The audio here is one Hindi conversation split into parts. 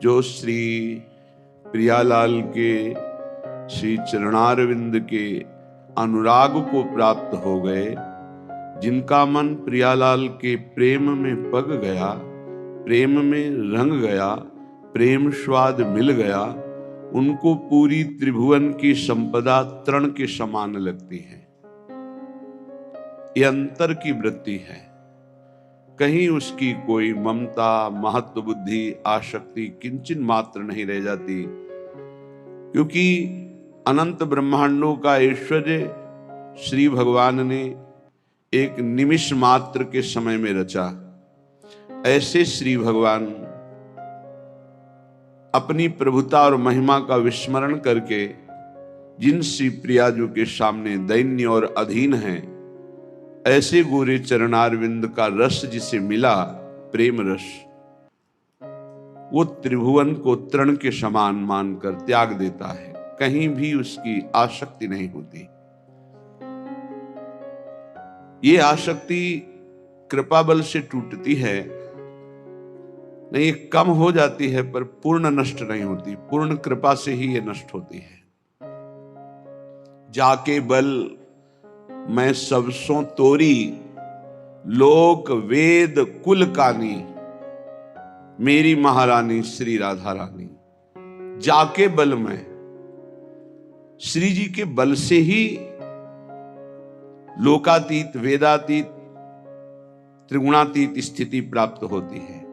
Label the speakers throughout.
Speaker 1: जो श्री प्रियालाल के श्री चरणारविंद के अनुराग को प्राप्त हो गए, जिनका मन प्रियालाल के प्रेम में पग गया, प्रेम में रंग गया, प्रेम स्वाद मिल गया, उनको पूरी त्रिभुवन की संपदा तृण के समान लगती है। ये अंतर की वृत्ति है, कहीं उसकी कोई ममता, महत्व बुद्धि, आसक्ति किंचित मात्र नहीं रह जाती, क्योंकि अनंत ब्रह्मांडों का ऐश्वर्य श्री भगवान ने एक निमिष मात्र के समय में रचा। ऐसे श्री भगवान अपनी प्रभुता और महिमा का विस्मरण करके जिन श्री प्रियाजू के सामने दैन्य और अधीन हैं, ऐसे गोरे चरणारविंद का रस जिसे मिला, प्रेम रस, वो त्रिभुवन को तृण के समान मानकर त्याग देता है, कहीं भी उसकी आसक्ति नहीं होती। ये आसक्ति कृपा बल से टूटती है, नहीं कम हो जाती है, पर पूर्ण नष्ट नहीं होती। पूर्ण कृपा से ही ये नष्ट होती है। जाके बल मैं सबसों तोरी, लोक वेद कुल कानी, मेरी महारानी श्री राधा रानी। जाके बल में, श्री जी के बल से ही लोकातीत, वेदातीत, त्रिगुणातीत स्थिति प्राप्त होती है।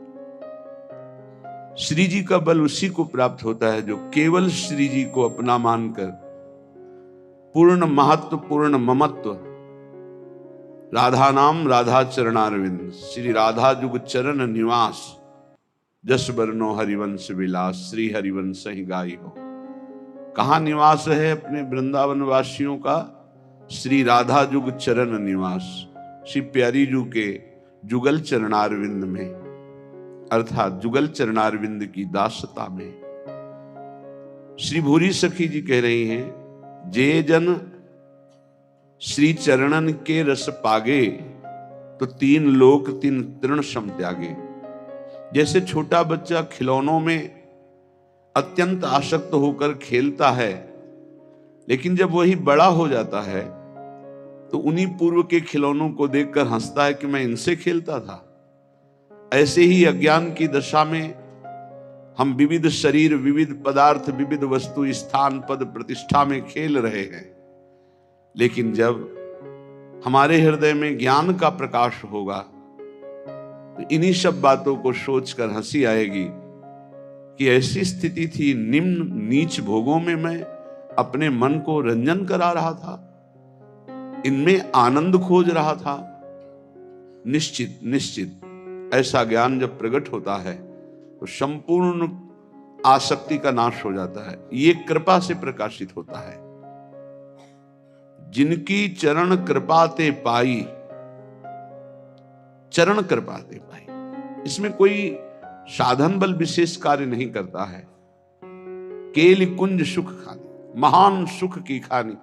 Speaker 1: श्री जी का बल उसी को प्राप्त होता है जो केवल श्री जी को अपना मानकर पूर्ण महत्व, पूर्ण ममत्व, राधा नाम राधा चरणारविंद, श्री राधा जुग चरण निवास, जस बरनो हरिवंश विलास, श्री हरिवंश ही गाई हो। कहाँ निवास है अपने वृंदावन वासियों का? श्री राधा जुग चरण निवास, श्री प्यारी जू के जुगल चरणारविंद में, अर्थात जुगल चरणारविंद की दासता में। श्री भूरी सखी जी कह रही हैं, जे जन श्री चरणन के रस पागे, तो तीन लोक तीन तृण सम त्यागे। जैसे छोटा बच्चा खिलौनों में अत्यंत आसक्त होकर खेलता है, लेकिन जब वही बड़ा हो जाता है तो उन्हीं पूर्व के खिलौनों को देखकर हंसता है कि मैं इनसे खेलता था। ऐसे ही अज्ञान की दशा में हम विविध शरीर, विविध पदार्थ, विविध वस्तु, स्थान, पद, प्रतिष्ठा में खेल रहे हैं, लेकिन जब हमारे हृदय में ज्ञान का प्रकाश होगा तो इन्हीं सब बातों को सोचकर हंसी आएगी कि ऐसी स्थिति थी, निम्न नीच भोगों में मैं अपने मन को रंजन करा रहा था, इनमें आनंद खोज रहा था। निश्चित निश्चित ऐसा ज्ञान जब प्रकट होता है तो संपूर्ण आसक्ति का नाश हो जाता है। ये कृपा से प्रकाशित होता है। जिनकी चरण कृपा ते पाई, चरण कृपा ते पाई, इसमें कोई साधन बल विशेष कार्य नहीं करता है। केली कुंज सुख खानी, महान सुख की खानी,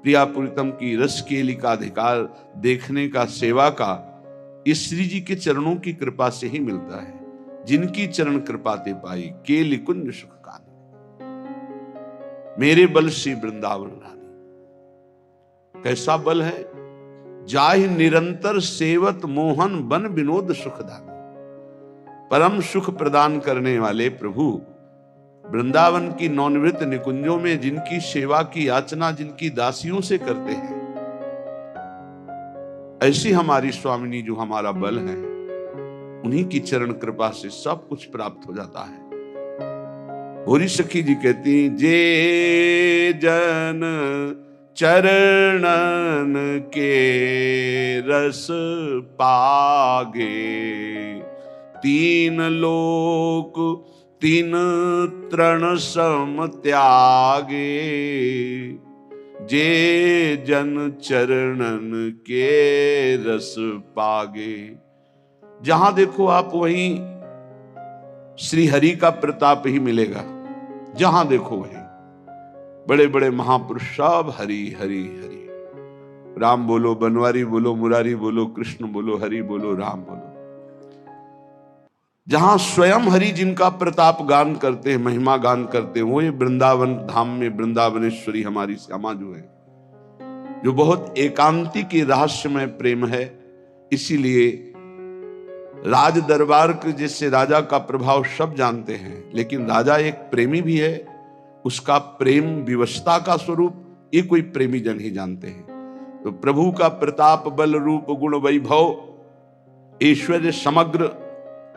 Speaker 1: प्रिया प्रीतम की रस केली का अधिकार देखने का, सेवा का, इस श्री जी के चरणों की कृपा से ही मिलता है। जिनकी चरण कृपा ते पाई, केली कुंज सुख खानी, मेरे बल श्री वृंदावन रानी। कैसा बल है? जाहि निरंतर सेवत मोहन बन विनोद सुखदानी। परम सुख प्रदान करने वाले प्रभु वृंदावन की नौनिवृत्त निकुंजों में जिनकी सेवा की याचना जिनकी दासियों से करते हैं, ऐसी हमारी स्वामिनी जो हमारा बल है, उन्हीं की चरण कृपा से सब कुछ प्राप्त हो जाता है। भूरी सखी जी कहती, जे जन चरणन के रस पागे, तीन लोक तीन तृण सम त्यागे। जे जन चरणन के रस पागे। जहां देखो आप वहीं श्री हरि का प्रताप ही मिलेगा। जहां देखो वहीं बड़े बड़े महापुरुष सब हरि हरि हरि। राम बोलो, बनवारी बोलो, मुरारी बोलो, कृष्ण बोलो, हरि बोलो, राम बोलो। जहां स्वयं हरि जिनका प्रताप गान करते हैं, महिमा गान करते हैं, वो ये वृंदावन धाम में वृंदावनेश्वरी हमारी श्यामा जो है, जो बहुत एकांतिक रहस्यमय प्रेम है। इसीलिए राज दरबार के जैसे राजा का प्रभाव सब जानते हैं, लेकिन राजा एक प्रेमी भी है, उसका प्रेम विवशता का स्वरूप ये कोई प्रेमी जन ही जानते हैं। तो प्रभु का प्रताप बल रूप गुण वैभव ऐश्वर्य समग्र,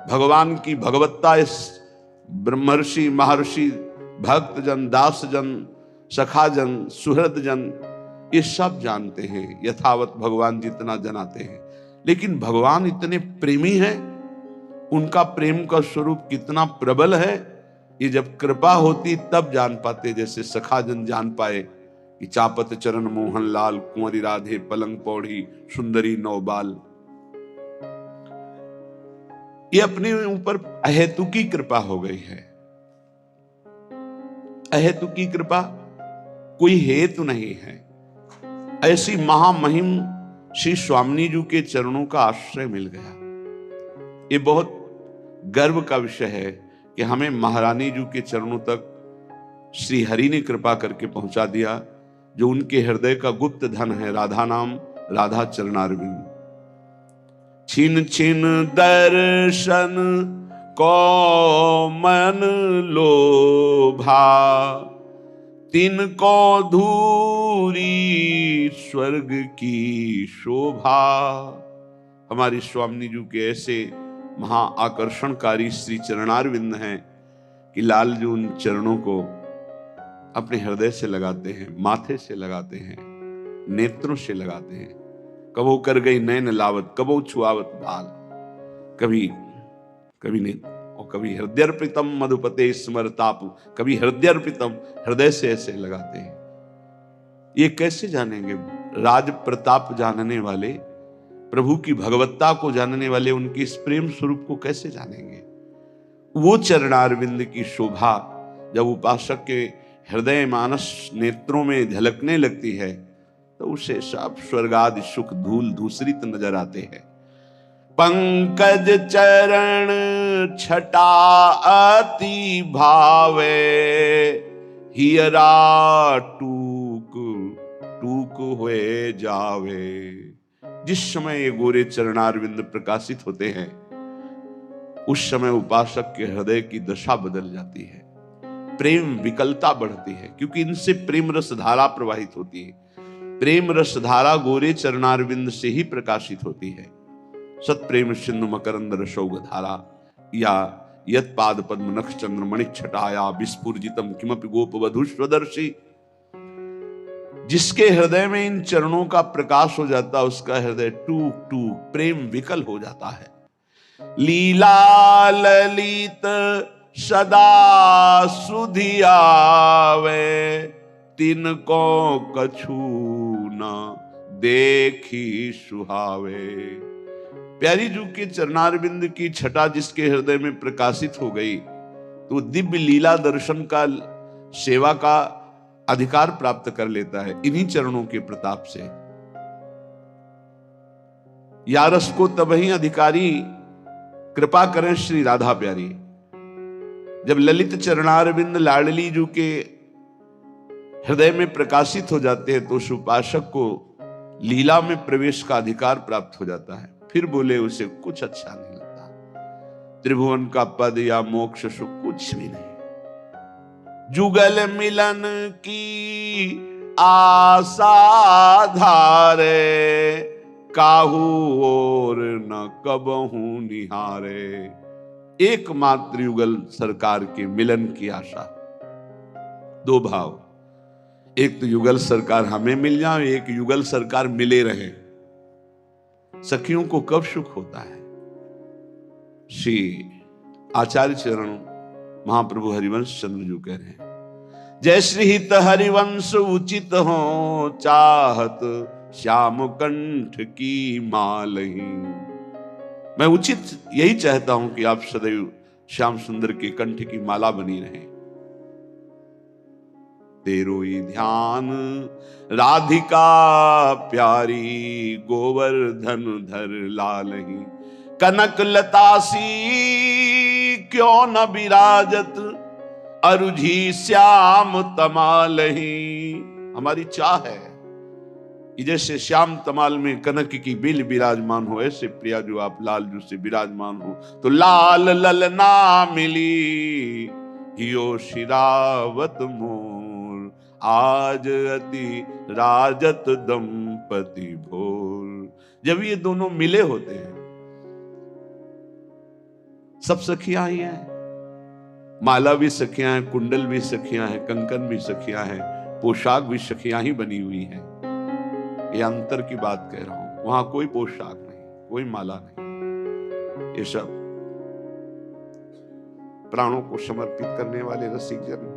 Speaker 1: भगवान की भगवत्ता, इस ब्रह्मर्षि महर्षि भक्त जन दास जन सखा जन सुहृद जन ये सब जानते हैं, यथावत भगवान जितना जनाते हैं। लेकिन भगवान इतने प्रेमी हैं, उनका प्रेम का स्वरूप कितना प्रबल है, ये जब कृपा होती तब जान पाते। जैसे सखा जन जान पाए कि चापत चरण मोहन लाल, कुंवरी राधे पलंग पौड़ी, सुंदरी नौबाल। ये अपने ऊपर अहेतुकी कृपा हो गई है। अहेतुकी कृपा, कोई हेतु नहीं है। ऐसी महामहिम श्री स्वामी जी के चरणों का आश्रय मिल गया। ये बहुत गर्व का विषय है कि हमें महारानी जी के चरणों तक श्री हरि ने कृपा करके पहुंचा दिया, जो उनके हृदय का गुप्त धन है। राधा नाम, राधा चरणारविंद। छिन छिन दर्शन को मन लोभा, तिनको धूरी स्वर्ग की शोभा। हमारी स्वामी जी के ऐसे महा आकर्षणकारी श्री चरणारविंद हैं कि लाल जी उन चरणों को अपने हृदय से लगाते हैं, माथे से लगाते हैं, नेत्रों से लगाते हैं। कबो कर गई नैन लावत, कबो छुआवत भाल, कभी नेत्र और कभी हृदयर्पितम मधुपते स्मरताप, कभी हृदयर्पितम, हृदय से ऐसे लगाते हैं। ये कैसे जानेंगे? राज प्रताप जानने वाले, प्रभु की भगवत्ता को जानने वाले उनके इस प्रेम स्वरूप को कैसे जानेंगे? वो चरणारविंद की शोभा जब उपासक के हृदय मानस नेत्रों में झलकने लगती है तो उसे सब स्वर्गादि सुख धूल धूसरित नजर आते हैं। पंकज चरण छटा अति भावे, हियरा टूक टूक हुए जावे। जिस समय ये गोरे चरणारविंद प्रकाशित होते हैं, उस समय उपासक के हृदय की दशा बदल जाती है, प्रेम विकलता बढ़ती है, क्योंकि इनसे प्रेम रस धारा प्रवाहित होती है। प्रेम रस धारा गोरे चरणारविंद से ही प्रकाशित होती है। सत्प्रेम सिंधु मकरंद रसौग धारा, या यत पाद पद्म नख चंद्र मणि छटाया, विस्फुर्जितम किमपि गोप वधु स्वदर्शी। जिसके हृदय में इन चरणों का प्रकाश हो जाता, उसका हृदय टूक टूक प्रेम विकल हो जाता है। लीला ललित सदा सुधियावे, तिनको कछु न देखी सुहावे। प्यारी जू के चरणारविंद की छटा जिसके हृदय में प्रकाशित हो गई, तो दिव्य लीला दर्शन का, सेवा का अधिकार प्राप्त कर लेता है इन्हीं चरणों के प्रताप से। यारस को तबही अधिकारी कृपा करें श्री राधा प्यारी। जब ललित चरणारविंद लाडली जू के हृदय में प्रकाशित हो जाते हैं तो उस उपासक को लीला में प्रवेश का अधिकार प्राप्त हो जाता है। फिर बोले उसे कुछ अच्छा नहीं लगता, त्रिभुवन का पद या मोक्ष सुख कुछ भी नहीं। जुगल मिलन की आशा धारे, काहू और न कबहू निहारे। एकमात्र युगल सरकार के मिलन की आशा। दो भाव, एक तो युगल सरकार हमें मिल जाए, एक युगल सरकार मिले रहे। सखियों को कब सुख होता है? श्री आचार्य चरण महाप्रभु हरिवंश चंद्र जी कह रहे हैं, जय श्री हित हरिवंश उचित हो, चाहत श्याम कंठ की मालही। मैं उचित यही चाहता हूं कि आप सदैव श्याम सुंदर के कंठ की माला बनी रहे। तेरो ही ध्यान राधिका प्यारी, गोवर्धन धर लालही। कनक लतासी क्यों न विराजत अरुझी श्याम तमालही। हमारी चाह है कि जैसे श्याम तमाल में कनक की बिल विराजमान हो, ऐसे प्रिया जो आप लाल जो से विराजमान हो। तो लाल ललना मिली हियो शिरावत मोर, आज अति राजत दंपति भोर। जब ये दोनों मिले होते हैं, सब सखियां ही हैं, माला भी सखियां हैं, कुंडल भी सखियां हैं, कंकन भी सखियां हैं, पोशाक भी सखियां ही बनी हुई हैं। ये अंतर की बात कह रहा हूं। वहां कोई पोशाक नहीं, कोई माला नहीं, ये सब प्राणों को समर्पित करने वाले रसिक जन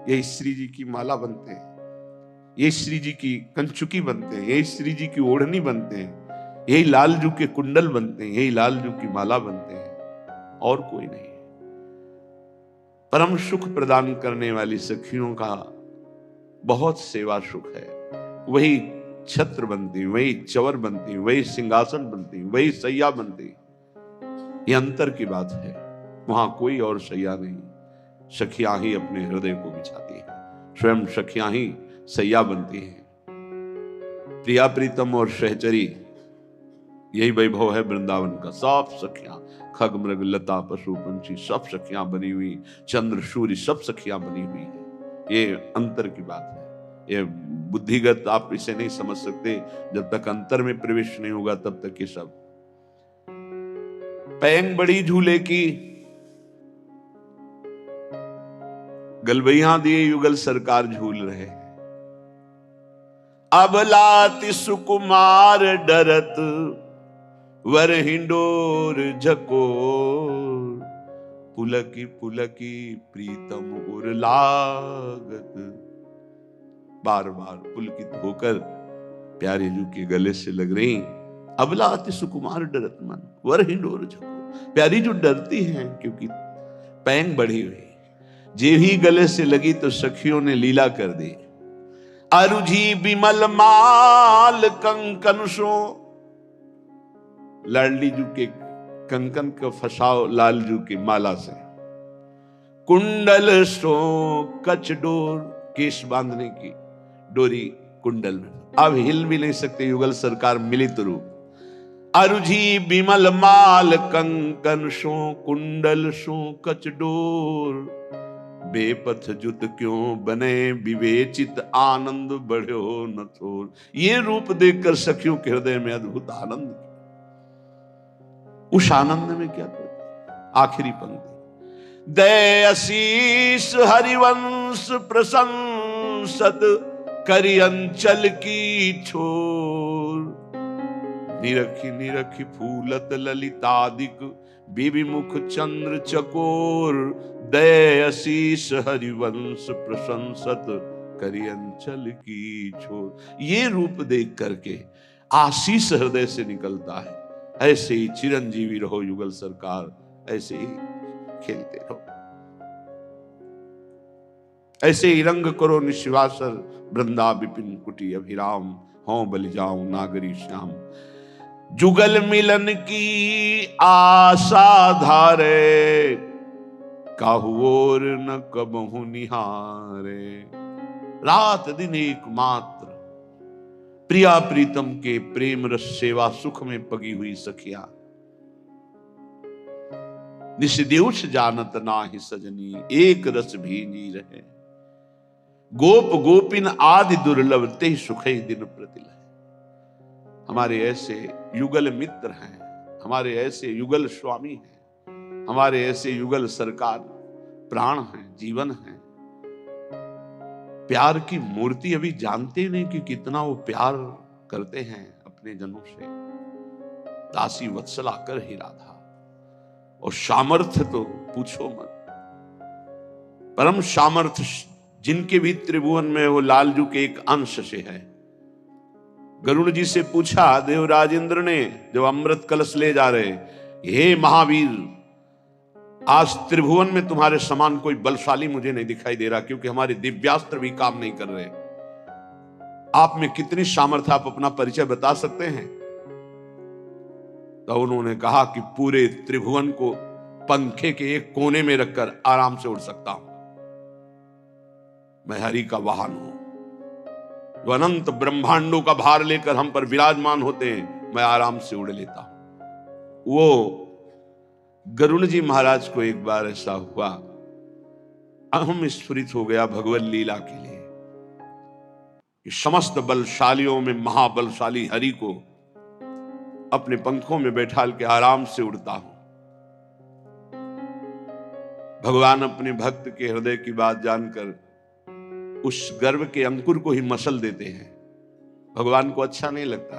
Speaker 1: यही श्री जी की माला बनते हैं, ये श्री जी की कंचुकी बनते हैं, यही श्री जी की ओढ़नी बनते हैं, यही लालजू के कुंडल बनते हैं, यही लालजू की माला बनते हैं, और कोई नहीं। परम सुख प्रदान करने वाली सखियों का बहुत सेवा सुख है। वही छत्र बनती, वही चवर बनती, वही सिंहासन बनती, वही सैया बनती। ये अंतर की बात है। वहां कोई और सैया नहीं, सखियां ही अपने हृदय को बिछाती है, स्वयं सखियां ही सैया बनती हैं। प्रिया प्रीतम और सहचरी, यही वैभव है वृंदावन का। सब सखियां, खग मृग लता पशु पंछी सब सखियां बनी हुई, चंद्र सूर्य सब सखियां बनी हुई है। ये अंतर की बात है। ये बुद्धिगत आप इसे नहीं समझ सकते। जब तक अंतर में प्रवेश नहीं होगा तब तक ये सब। पैंग बड़ी झूले की, गलबैया दिए युगल सरकार झूल रहे। अब लाति सुकुमार डरत वर हिंडोर झकोर, पुलकी पुलकी प्रीतम उर लागत। बार बार पुलकित होकर प्यारे जू के गले से लग रही। अबला अति सुकुमार डरत मन वर हिंडोर झको। प्यारी जो डरती हैं क्योंकि पैंग बढ़ी हुई, जे ही गले से लगी तो सखियों ने लीला कर दी। अरुझी बिमल माल कंकन सो, लाडली जू के कंकन का फसाओ लालजू की माला से। कुंडल सो कच डोर, केश बांधने की डोरी कुंडल में, अब हिल भी नहीं सकते युगल सरकार मिलित रूप। अरुझी बिमल माल कंकन सो, कुंडल सो कच डोर, बेपथ जुत क्यों बने विवेचित, आनंद बढ़ो न थोर। ये रूप देखकर सखियों के हृदय में अद्भुत आनंद। उस आनंद में क्या करते? आखिरी पंक्ति, दय आशीष हरिवंश प्रशंसत करि अंचल की छोर, निरखी निरखी फूलत ललितादिक विविमुख चंद्र चकोर, दय आशीष हरिवंश प्रशंसत करि अंचल की छोर। ये रूप देख करके आशीष हृदय से निकलता है। ऐसे ही चिरंजीवी रहो युगल सरकार, ऐसे ही खेलते रहो, ऐसे ही रंग करो निशिवासर, वृंदा विपिन कुटी अभिराम, हों बलि जाऊं नागरी श्याम। जुगल मिलन की आशा धारे, काहू और न कबहु निहारे। रात दिन एकमात्र प्रिया प्रीतम के प्रेम रस सेवा सुख में पगी हुई सखिया। निषदेउष जानत नाहि सजनी, एक रस भींजी रहे। गोप गोपिन आदि दुर्लभ, ते सुखै दिन प्रतिलह। हमारे ऐसे युगल मित्र हैं, हमारे ऐसे युगल स्वामी हैं, हमारे ऐसे युगल सरकार प्राण हैं, जीवन हैं। प्यार की मूर्ति अभी जानते नहीं कि कितना वो प्यार करते हैं अपने जनों से। दासी वत्सला कर ही राधा, और सामर्थ्य तो पूछो मत। परम सामर्थ्य जिनके भी त्रिभुवन में वो लालजू के एक अंश से है। गरुड़ जी से पूछा देवराजेंद्र ने जब अमृत कलश ले जा रहे, हे महावीर, आज त्रिभुवन में तुम्हारे समान कोई बलशाली मुझे नहीं दिखाई दे रहा, क्योंकि हमारे दिव्यास्त्र भी काम नहीं कर रहे। आप में कितनी सामर्थ्य, आप अपना परिचय बता सकते हैं? तो उन्होंने कहा कि पूरे त्रिभुवन को पंखे के एक कोने में रखकर आराम से उड़ सकता हूं। मैं हरि का वाहन हूं। जो अनंत ब्रह्मांडों का भार लेकर हम पर विराजमान होते हैं, मैं आराम से उड़ लेता हूं। वो गरुड़ जी महाराज को एक बार ऐसा हुआ, अहम स्फुरित हो गया भगवत लीला के लिए कि समस्त बलशालियों में महाबलशाली हरि को अपने पंखों में बैठा के आराम से उड़ता हूं। भगवान अपने भक्त के हृदय की बात जानकर उस गर्व के अंकुर को ही मसल देते हैं। भगवान को अच्छा नहीं लगता,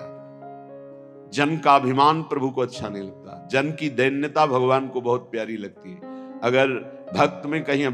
Speaker 1: जन का अभिमान प्रभु को अच्छा नहीं लगता, जन की दैन्यता भगवान को बहुत प्यारी लगती है। अगर भक्त में कहीं